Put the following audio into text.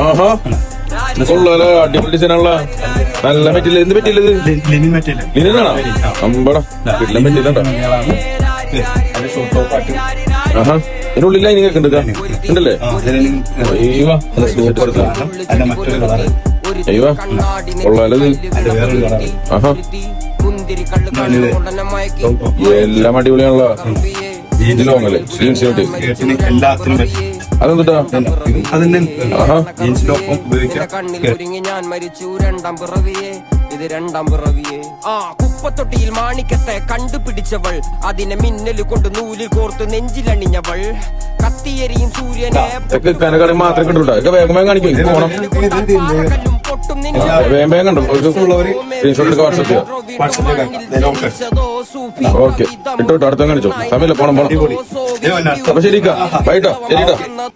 ആഹാ കൊള്ളാലോ, അടിപൊളി ഡിസൈനുള്ള നല്ല മെറ്റീരിയൽ. എന്ത് മെറ്റീരിയൽ ഇത്? ലിനനാണോ? അമ്പടാ വീട്ടിലെ മെറ്റീരിയൽ. ആഹാ ഇതിനുള്ളിൽ ലൈനിങ് ഒക്കെ ഉണ്ടല്ലേ? അയ്യോ കൊള്ളാലോ ഇത്. ആഹാ എല്ലാം അടിപൊളിയാണല്ലോ. ഇതിലോങ്ങല്ലേ എല്ലാത്തിനും അതെന്താ? ഞാൻ മരിച്ചു രണ്ടാം പിറവിയെ, ഇത് രണ്ടാം പിറവിയെ. കുപ്പത്തൊട്ടിയിൽ മാണിക്കത്തെ കണ്ടുപിടിച്ചവൾ, അതിനെ മിന്നല് കൊണ്ട് നൂലിൽ കോർത്ത് നെഞ്ചിലണിഞ്ഞവൾ. കത്തിയെരിയും സൂര്യനെ കനകളി മാത്രമേ കണ്ടുട്ടോ. ഇതൊക്കെ വേഗം വേഗം കാണിക്കും. പോണം പൊട്ടും വേഗം വേഗം കണ്ടു. വാട്സപ്പ് ഓക്കെ ഇട്ടോട്ടോ. അടുത്ത കാണിച്ചോ. സമയമില്ല, പോണം പോണം. അപ്പൊ ശരിക്കാ ബൈട്ടോ ശരിട്ടോ.